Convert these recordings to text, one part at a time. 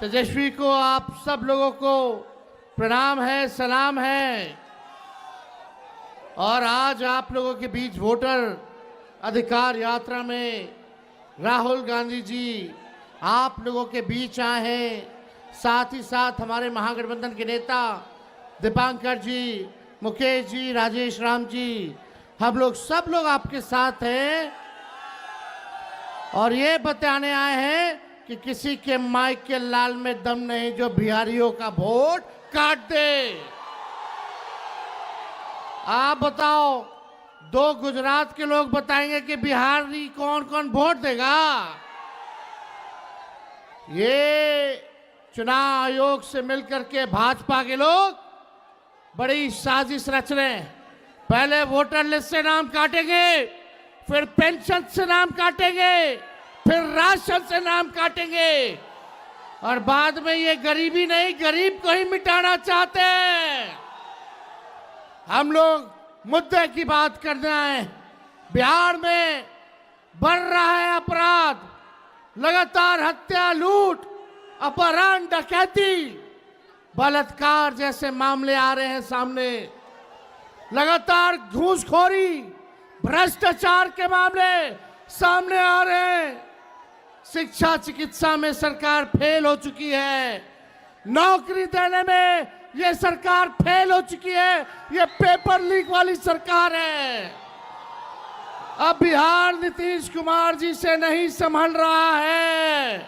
तेजस्वी को आप सब लोगों को प्रणाम है, सलाम है। और आज आप लोगों के बीच वोटर अधिकार यात्रा में राहुल गांधी जी आप लोगों के बीच आए हैं। साथ ही साथ हमारे महागठबंधन के नेता दीपांकर जी, मुकेश जी, राजेश राम जी, हम लोग सब लोग आपके साथ हैं और ये बताने आए हैं कि किसी के माइक के लाल में दम नहीं जो बिहारियों का वोट काट दे। आप बताओ, दो गुजरात के लोग बताएंगे कि बिहारी कौन कौन वोट देगा। ये चुनाव आयोग से मिलकर के भाजपा के लोग बड़ी साजिश रच रहे हैं। पहले वोटर लिस्ट से नाम काटेंगे, फिर पेंशन से नाम काटेंगे, फिर राशन से नाम काटेंगे और बाद में ये गरीबी नहीं, गरीब को ही मिटाना चाहते हैं। हम लोग मुद्दे की बात करना है। बिहार में बढ़ रहा है अपराध, लगातार हत्या, लूट, अपहरण, डकैती, बलात्कार जैसे मामले आ रहे हैं सामने। लगातार घूसखोरी, भ्रष्टाचार के मामले सामने आ रहे हैं। शिक्षा चिकित्सा में सरकार फेल हो चुकी है। नौकरी देने में ये सरकार फेल हो चुकी है। ये पेपर लीक वाली सरकार है। अब बिहार नीतीश कुमार जी से नहीं संभल रहा है।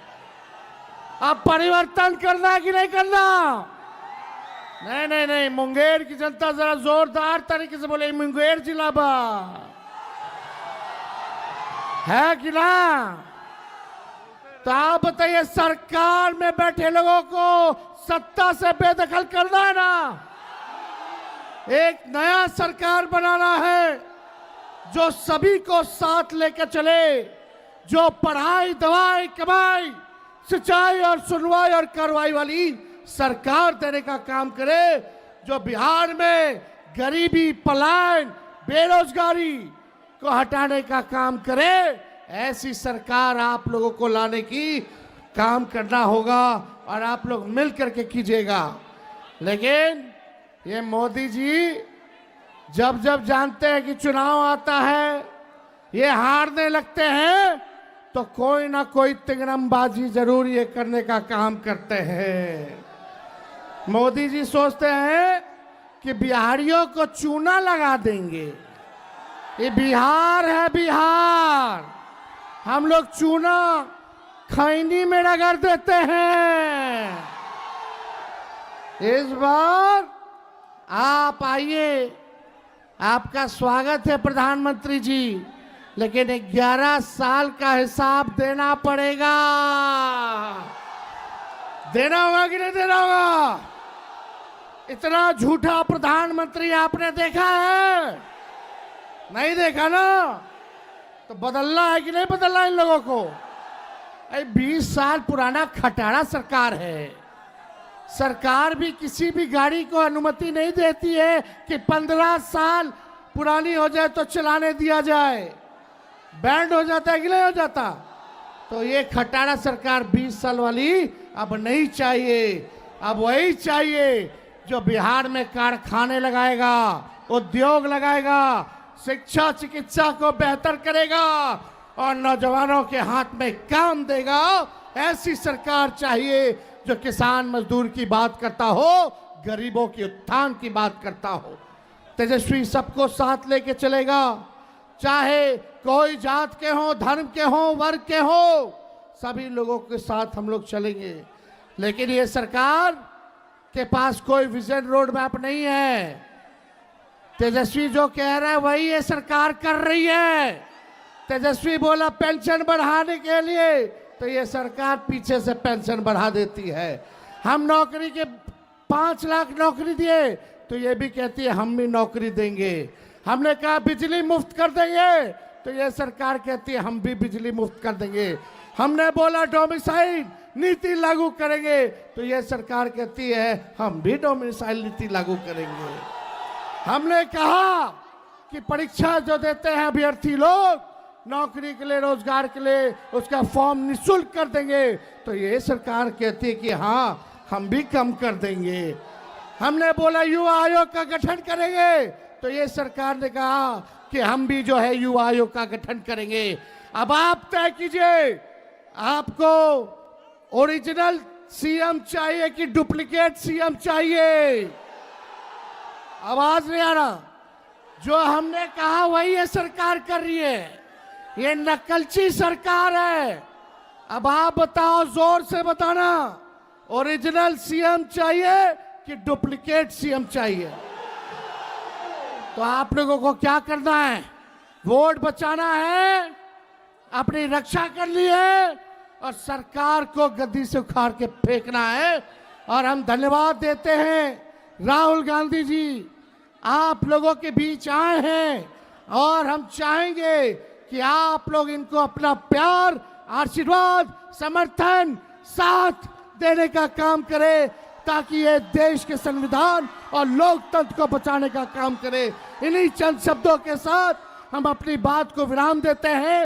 अब परिवर्तन करना है कि नहीं करना? नहीं नहीं नहीं, मुंगेर की जनता जरा जोरदार तरीके से बोले, मुंगेर जिला बा है कि ना? तो आप बताइए, सरकार में बैठे लोगों को सत्ता से बेदखल करना है ना? एक नया सरकार बनाना है जो सभी को साथ लेकर चले, जो पढ़ाई, दवाई, कमाई, सिंचाई और सुनवाई और कार्रवाई वाली सरकार देने का काम करे, जो बिहार में गरीबी, पलायन, बेरोजगारी को हटाने का काम करे। ऐसी सरकार आप लोगों को लाने की काम करना होगा और आप लोग मिल करके कीजिएगा। लेकिन ये मोदी जी जब जब जानते हैं कि चुनाव आता है, ये हारने लगते हैं, तो कोई ना कोई तिंगरमबाजी जरूर ये करने का काम करते हैं। मोदी जी सोचते हैं कि बिहारियों को चूना लगा देंगे। ये बिहार है, बिहार। हम लोग चूना खैनी में रगड़ देते हैं। इस बार आप आइए, आपका स्वागत है प्रधानमंत्री जी, लेकिन 11 साल का हिसाब देना पड़ेगा। देना होगा कि नहीं देना होगा? इतना झूठा प्रधानमंत्री आपने देखा है? नहीं देखा ना? तो बदलना है कि नहीं बदलना इन लोगों को? 20 साल पुराना खटारा सरकार है। सरकार भी किसी भी गाड़ी को अनुमति नहीं देती है कि 15 साल पुरानी हो जाए तो चलाने दिया जाए। बैंड हो जाता है कि नहीं हो जाता? तो ये खटारा सरकार 20 साल वाली अब नहीं चाहिए। अब वही चाहिए जो बिहार में कारखाने लगाएगा, उद्योग लगाएगा, शिक्षा चिकित्सा को बेहतर करेगा और नौजवानों के हाथ में काम देगा। ऐसी सरकार चाहिए जो किसान मजदूर की बात करता हो, गरीबों के उत्थान की बात करता हो। तेजस्वी सबको साथ लेके चलेगा, चाहे कोई जात के हो, धर्म के हो, वर्ग के हो, सभी लोगों के साथ हम लोग चलेंगे। लेकिन ये सरकार के पास कोई विजन रोड मैप नहीं है। तेजस्वी जो कह रहा है वही ये सरकार कर रही है। तेजस्वी बोला पेंशन बढ़ाने के लिए, तो ये सरकार पीछे से पेंशन बढ़ा देती है। हम नौकरी के 5 लाख नौकरी दिए, तो ये भी कहती है हम भी नौकरी देंगे। हमने कहा बिजली मुफ्त कर देंगे, तो ये सरकार कहती है हम भी बिजली मुफ्त कर देंगे। हमने बोला डोमिसाइल नीति लागू करेंगे, तो ये सरकार कहती है हम भी डोमिसाइल नीति लागू करेंगे। हमने कहा कि परीक्षा जो देते हैं अभ्यर्थी लोग, नौकरी के लिए, रोजगार के लिए उसका फॉर्म निःशुल्क कर देंगे, तो ये सरकार कहती है कि हाँ हम भी कम कर देंगे। हमने बोला युवा आयोग का गठन करेंगे, तो ये सरकार ने कहा कि हम भी जो है युवा आयोग का गठन करेंगे। अब आप तय कीजिए, आपको ओरिजिनल सीएम चाहिए कि डुप्लीकेट सीएम चाहिए? आवाज नहीं आ रहा। जो हमने कहा वही ये सरकार कर रही है, ये नकलची सरकार है। अब आप बताओ, जोर से बताना, ओरिजिनल सीएम चाहिए कि डुप्लीकेट सीएम चाहिए? तो आप लोगों को क्या करना है? वोट बचाना है, अपनी रक्षा करनी है और सरकार को गद्दी से उखाड़ के फेंकना है। और हम धन्यवाद देते हैं राहुल गांधी जी, आप लोगों के बीच आए हैं और हम चाहेंगे कि आप लोग इनको अपना प्यार, आशीर्वाद, समर्थन, साथ देने का काम करें, ताकि ये देश के संविधान और लोकतंत्र को बचाने का काम करे। इन्हीं चंद शब्दों के साथ हम अपनी बात को विराम देते हैं।